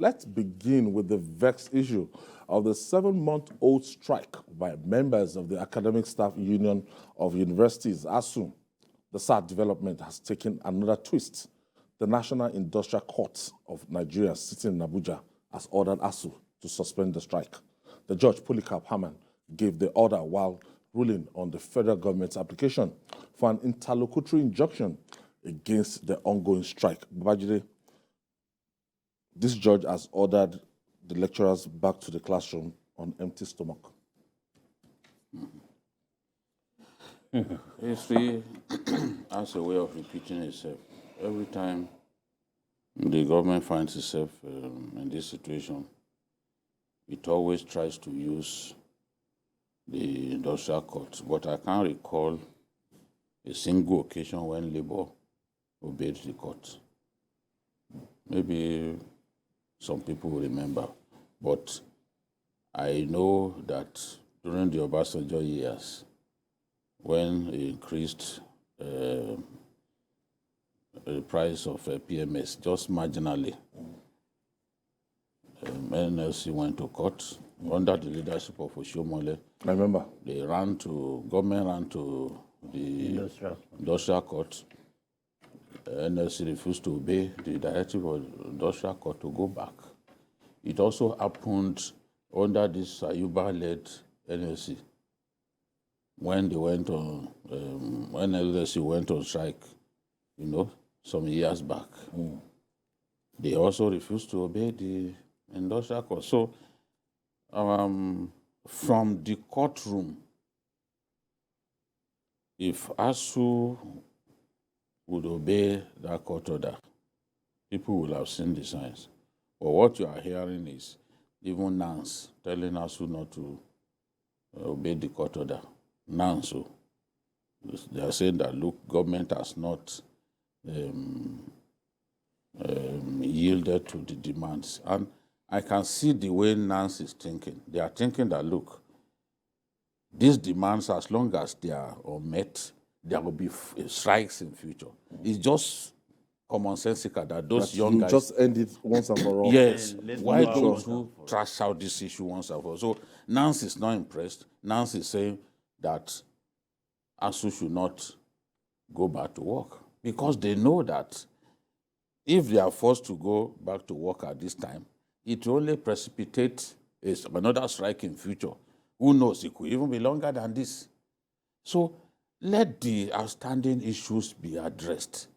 Let's begin with the vexed issue of the 7-month-old strike by members of the Academic Staff Union of Universities, ASUU. The sad development has taken another twist. The National Industrial Court of Nigeria, sitting in Abuja, has ordered ASUU to suspend the strike. The judge, Polycarp Hamman, gave the order while ruling on the federal government's application for an interlocutory injunction against the ongoing strike. Babajide, this judge has ordered the lecturers back to the classroom on empty stomach. History has a way of repeating itself. Every time the government finds itself in this situation, it always tries to use the industrial court. But I can't recall a single occasion when labor obeyed the court. Maybe some people will remember, but I know that during the Obasanjo years, when he increased the price of PMS just marginally, NLC went to court under the leadership of Oshiomhole. I remember. Government ran to the industrial court. NLC refused to obey the directive of the industrial court to go back. It also happened under this Ayuba-led NLC when they went on, when NLC went on strike, some years back. They also refused to obey the industrial court. So from the courtroom, if ASUU would obey that court order, people will have seen the signs. But what you are hearing is even NANS telling ASUU not to obey the court order. NANS, so they are saying that, look, government has not yielded to the demands. And I can see the way NANS is thinking. They are thinking that, look, these demands, as long as they are unmet, there will be strikes in future. It's just commonsensical that those young guys just end it once and for all. Yes. Why don't you trash out this issue once and for all? So NANS is not impressed. NANS is saying that ASUU should not go back to work because they know that if they are forced to go back to work at this time, it will only precipitate another strike in future. Who knows? It could even be longer than this. So let the outstanding issues be addressed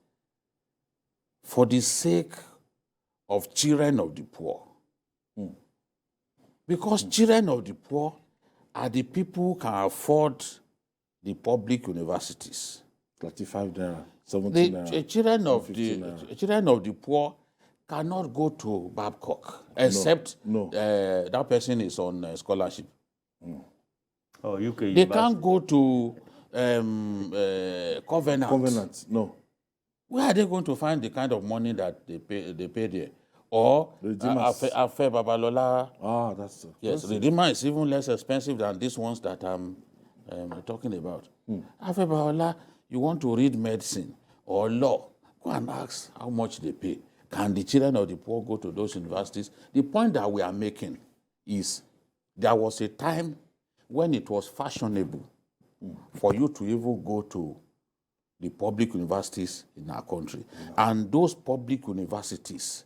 for the sake of children of the poor. Because children of the poor are the people who can afford the public universities. 35 naira, 17 naira. Children of the poor cannot go to Babcock except that person is on scholarship. UK. They can't go to Covenant. Covenant, no. Where are they going to find the kind of money that they pay there? Or Afe Babalola. Ah, that's yes. Redeemer is even less expensive than these ones that I'm talking about. Afe Babalola, you want to read medicine or law? Go and ask how much they pay. Can the children of the poor go to those universities? The point that we are making is there was a time when it was fashionable for you to even go to the public universities in our country. And those public universities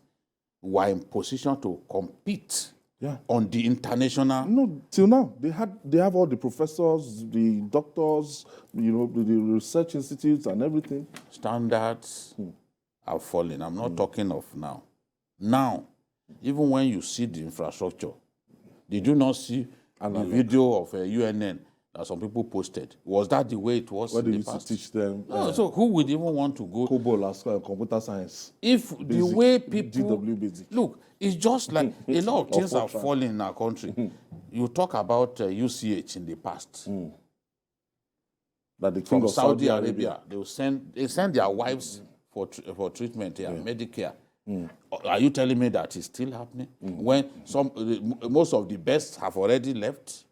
were in position to compete on the international. No, till now they have all the professors, the doctors, the research institutes and everything. Standards are falling. I'm not talking of now. Now, even when you see the infrastructure, did you not see the video of UNN that some people posted? Was that the way it was Where in they the used past? to teach them? No, so who would even want to go? COBOL, computer science. If the way people DW basic. look, it's just like a lot of things are falling in our country. You talk about UCH in the past. That the king From of Saudi Arabia, they send their wives for treatment here, Medicare. Are you telling me that it's still happening when most of the best have already left?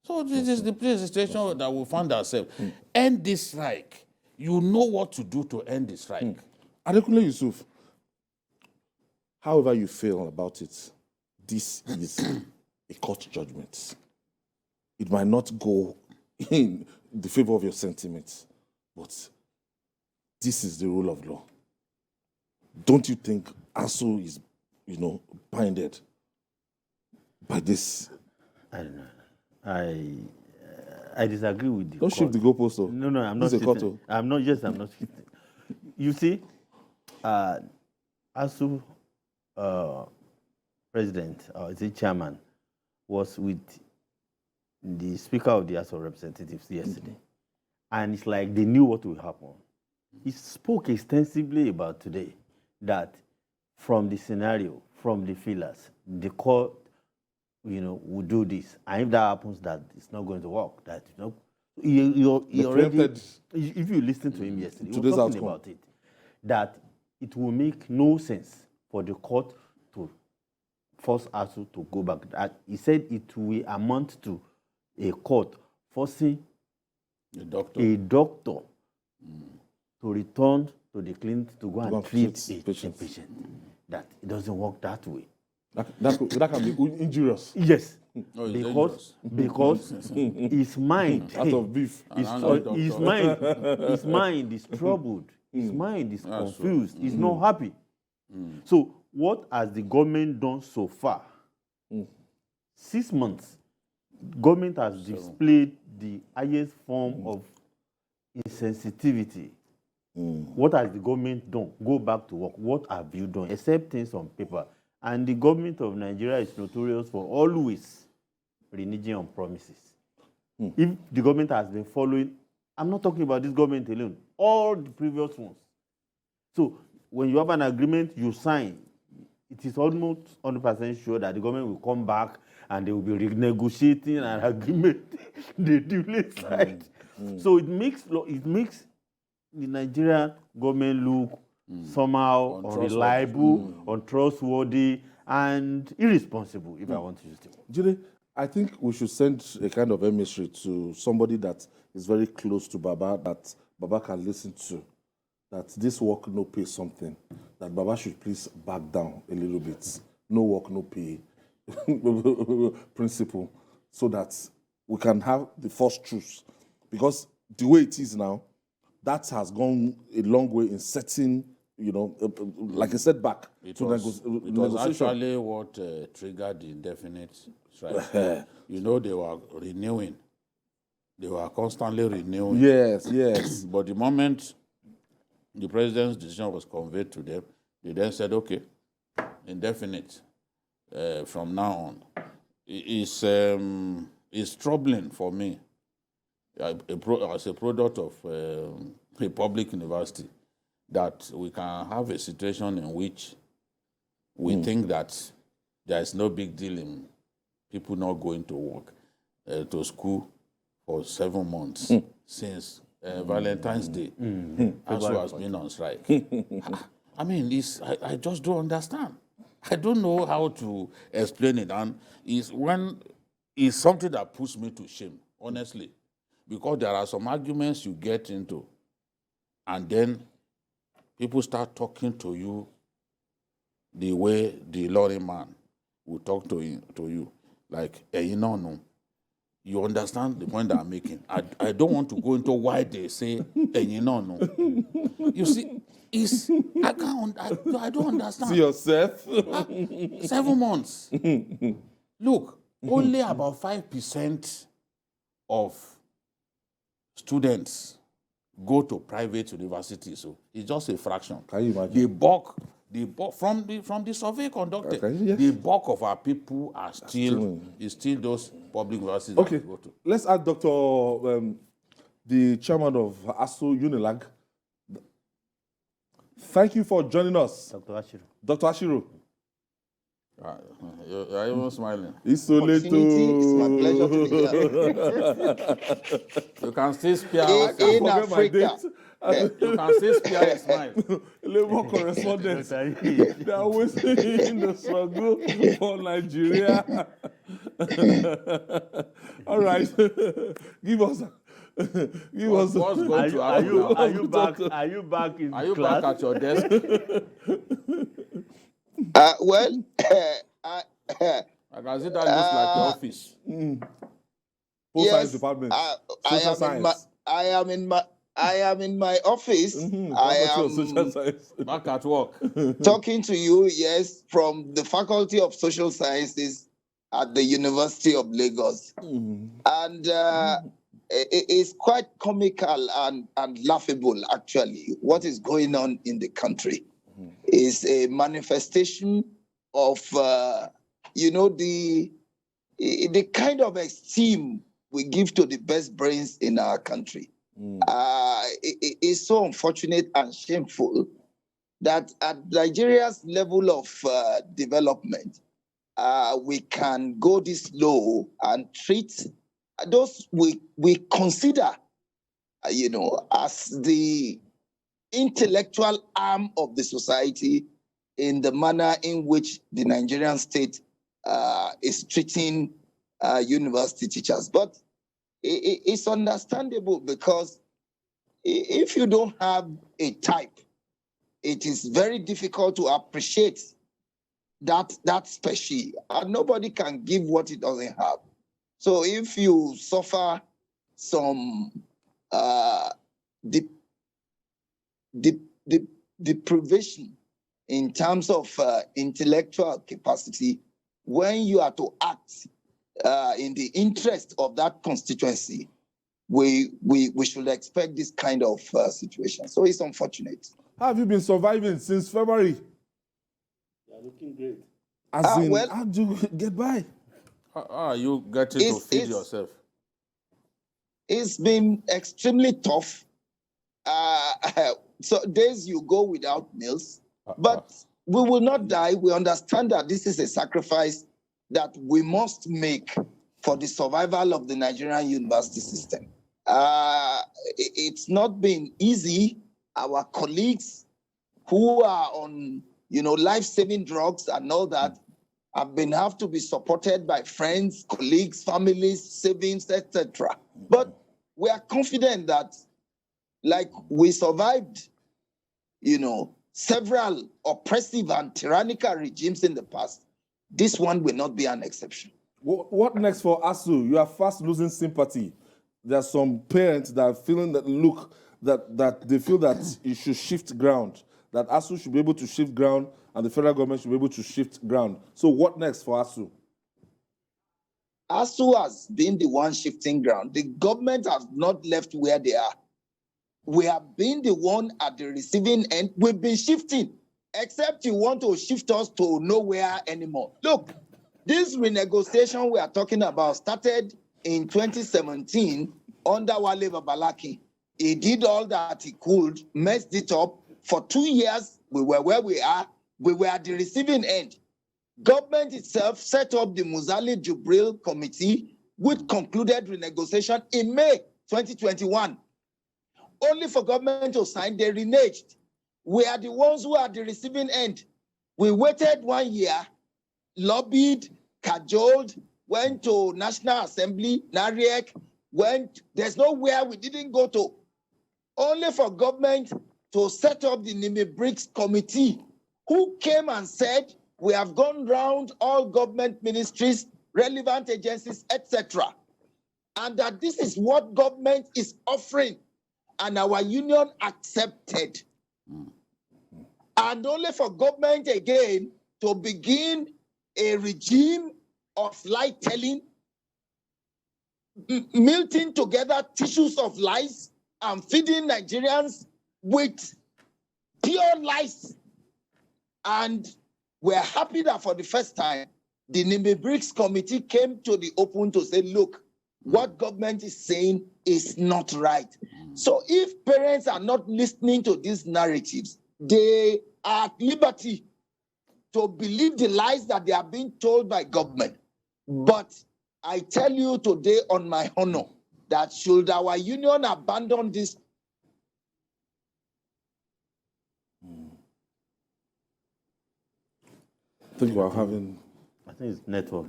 So this is the situation that we find ourselves. End this strike. You know what to do to end the strike. Adekunle Yusuf, However you feel about it, this is a court judgment. It might not go in the favor of your sentiments, but this is the rule of law. Don't you think ASUU is, binded by this? I don't know. I disagree with the Don't court. shift the goalpost, though. No, I'm This not is a court, shifting. oh. I'm not shifting. You see, ASUU president, or is it chairman, was with the Speaker of the House of Representatives yesterday. And it's like they knew what will happen. He spoke extensively about today that from the scenario, from the feelers, the court, will do this. And if that happens, that it's not going to work. That he already, if you listen to him yesterday, he was talking about it, that it will make no sense for the court to force ASUU to go back. He said it will amount to a court forcing a doctor to return to the clinic to go and treat a patient. That it doesn't work that way. That can be injurious. Yes. Oh, because his mind out of beef. His mind is troubled. His mind is confused. He's not happy. So what has the government done so far? 6 months. Government has displayed the highest form of insensitivity. What has the government done? Go back to work. What have you done? Except things on paper. And the government of Nigeria is notorious for always reneging on promises. If the government has been following, I'm not talking about this government alone, all the previous ones. So when you have an agreement, you sign. It is almost 100% sure that the government will come back and they will be renegotiating an agreement they duly signed. So it makes the Nigerian government look somehow unreliable, untrustworthy, and irresponsible, if I want to use it. Jide, I think we should send a kind of emissary to somebody that is very close to Baba, that Baba can listen to, that this work no pay something, that Baba should please back down a little bit. No work, no pay principle, so that we can have the first truths. Because the way it is now, that has gone a long way in setting, like a setback It to was negotiation. actually what triggered the indefinite strike. They were renewing. They were constantly renewing. Yes. But the moment the president's decision was conveyed to them, they then said, okay, indefinite from now on. It's troubling for me as a product of a public university that we can have a situation in which we think that there is no big deal in people not going to work, to school for 7 months since Valentine's Day. ASUU has been on strike. I mean, I just don't understand. I don't know how to explain it. And it's something that puts me to shame, honestly, because there are some arguments you get into, and then people start talking to you the way the lorry man will talk to you. Like, no. You understand the point that I'm making? I don't want to go into why they say, no. You see, I don't understand. See yourself. 7 months. Look, only about 5% of students go to private universities, so it's just a fraction. Can you imagine? The bulk from the survey conducted, the bulk of our people are still those public universities. Okay, that we go to. let's ask Dr. The chairman of ASUU Unilag. Thank you for joining us, Dr. Ashiru. Dr. Ashiru. You're even smiling. It's so late. It's my pleasure to be here. You can still spare our In forget my Africa. date. You can still spare a smile. Labour correspondents. They are waiting in the struggle for Nigeria. All right. Give us. What's going to happen now? Are you back in Are you class? back at your desk? Well, I, I can see that looks like your office. Post science yes, department, I social am in my, science. I am in my, I am in my office. I Faculty of social am science. Back at work. talking to you, yes, from the Faculty of Social Sciences at the University of Lagos. And it's quite comical and laughable, actually. What is going on in the country is a manifestation of, the kind of esteem we give to the best brains in our country. It's so unfortunate and shameful that at Nigeria's level of development, we can go this low and treat those we consider, as the intellectual arm of the society in the manner in which the Nigerian state is treating university teachers. But it's understandable, because if you don't have a type, it is very difficult to appreciate that species, and nobody can give what it doesn't have. So if you suffer some deprivation in terms of intellectual capacity, when you are to act in the interest of that constituency, we should expect this kind of situation. So it's unfortunate. How have you been surviving since February? You're looking great. As in, well, how do you get by? How are you getting to feed yourself? It's been extremely tough. So days you go without meals, but we will not die. We understand that this is a sacrifice that we must make for the survival of the Nigerian university system. It's not been easy. Our colleagues who are on, life-saving drugs and all that have to be supported by friends, colleagues, families, savings, etc. But we are confident that, like we survived, several oppressive and tyrannical regimes in the past, this one will not be an exception. What next for ASUU? You are fast losing sympathy. There are some parents that are feeling that they feel that it should shift ground, that ASUU should be able to shift ground and the federal government should be able to shift ground. So what next for ASUU? ASUU has been the one shifting ground. The government has not left where they are. We have been the one at the receiving end. We've been shifting, except you want to shift us to nowhere anymore. Look, this renegotiation we are talking about started in 2017 under Wale Babalaki. He did all that he could, messed it up. For 2 years, we were where we are. We were at the receiving end. Government itself set up the Muzali Jubril Committee, which concluded renegotiation in May 2021. Only for government to sign, they reneged. We are the ones who are at the receiving end. We waited 1 year, lobbied, cajoled, went to National Assembly, NARIEC, there's nowhere we didn't go to. Only for government to set up the Nimi Briggs Committee, who came and said, we have gone round all government ministries, relevant agencies, etc. And that this is what government is offering. And our union accepted. And only for government again to begin a regime of lie telling, melting together tissues of lies and feeding Nigerians with pure lies. And we're happy that for the first time, the Nimi Briggs Committee came to the open to say, look, what government is saying is not right. So if parents are not listening to these narratives, they are at liberty to believe the lies that they are being told by government. But I tell you today on my honor that should our union abandon this, I think we're having I think it's network.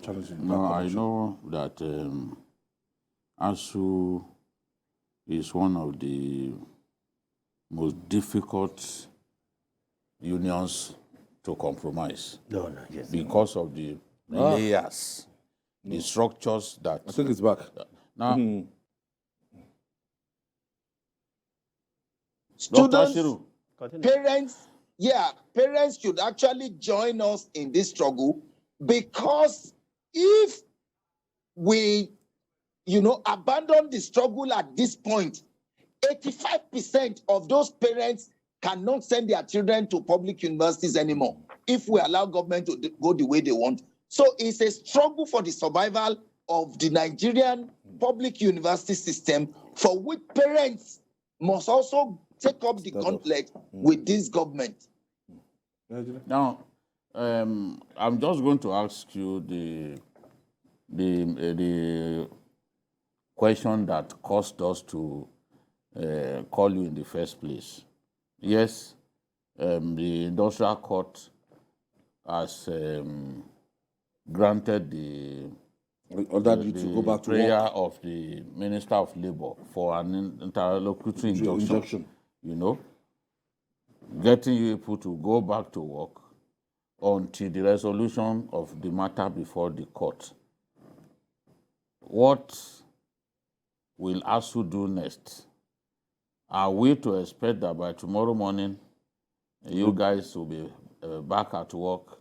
challenging. No, I know that ASUU is one of the most difficult unions to compromise No, yes. because of the layers, the structures that. I think it's back. Now, Dr. Students, Ashiru, parents should actually join us in this struggle, because if we, abandon the struggle at this point, 85% of those parents cannot send their children to public universities anymore if we allow government to go the way they want. So it's a struggle for the survival of the Nigerian public university system, for which parents must also take up the gauntlet with this government. now, I'm just going to ask you the question that caused us to call you in the first place. Yes, the industrial court has granted the Ordered you to go back to prayer work. of the Minister of Labour for an interlocutory injunction. Getting you able to go back to work until the resolution of the matter before the court. What will ASUU do next? Are we to expect that by tomorrow morning you guys will be back at work,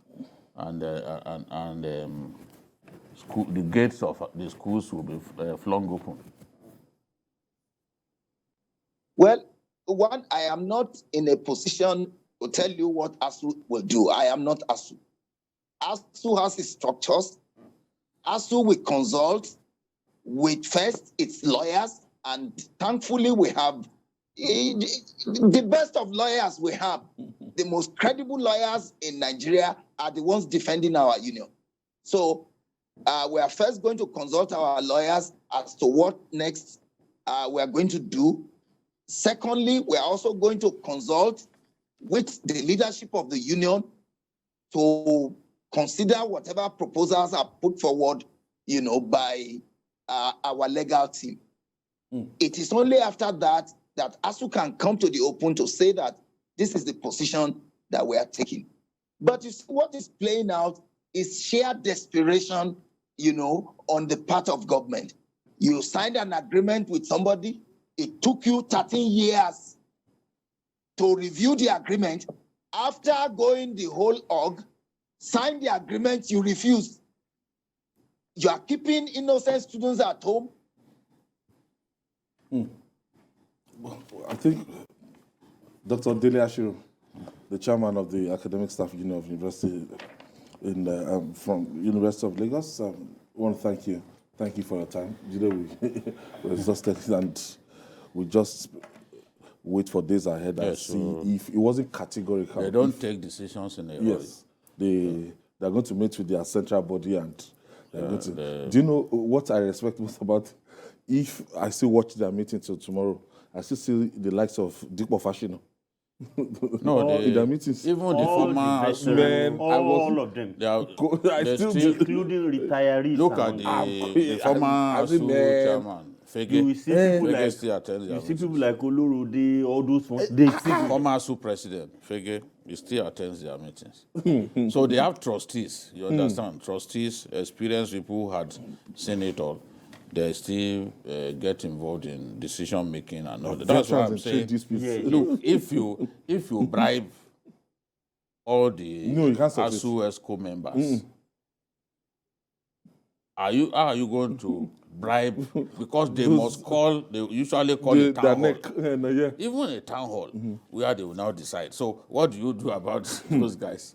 and the gates of the schools will be flung open? Well, one, I am not in a position to tell you what ASUU will do. I am not ASUU. ASUU has its structures. ASUU will consult with first its lawyers, and thankfully we have the best of lawyers we have. The most credible lawyers in Nigeria are the ones defending our union. So we are first going to consult our lawyers as to what next we are going to do. Secondly, we are also going to consult with the leadership of the union to consider whatever proposals are put forward, by our legal team. It is only after that ASUU can come to the open to say that this is the position that we are taking. But you see, what is playing out is sheer desperation, on the part of government. You signed an agreement with somebody. It took you 13 years to review the agreement. After going the whole org, sign the agreement, you refuse. You are keeping innocent students at home. I think Dr. Dele Ashiru, the chairman of the Academic Staff Union of University from University of Lagos, I want to thank you. Thank you for your time. We're exhausted, and we just wait for days ahead and see if it wasn't categorical. They don't take decisions in a hurry. Yes, they're going to meet with their central body, and they're going to. Do you know what I respect most about? If I still watch their meeting till tomorrow, I still see the likes of Dipo Fashino. No, in their meetings, even the former men, all of them, they still including retirees. Look at the former ASUU chairman. You will see people Fege like still attends their people like Olorode, all those ones. They former ASUU president Fege, he still attends their meetings. So they have trustees. You understand? Trustees, experienced people who had seen it all. They still get involved in decision making and all that. That's what I'm saying. Look, if you bribe all the ASUU ESCO members, how are you going to bribe? Because they usually call it town hall. Even a town hall where they will now decide. So what do you do about those guys?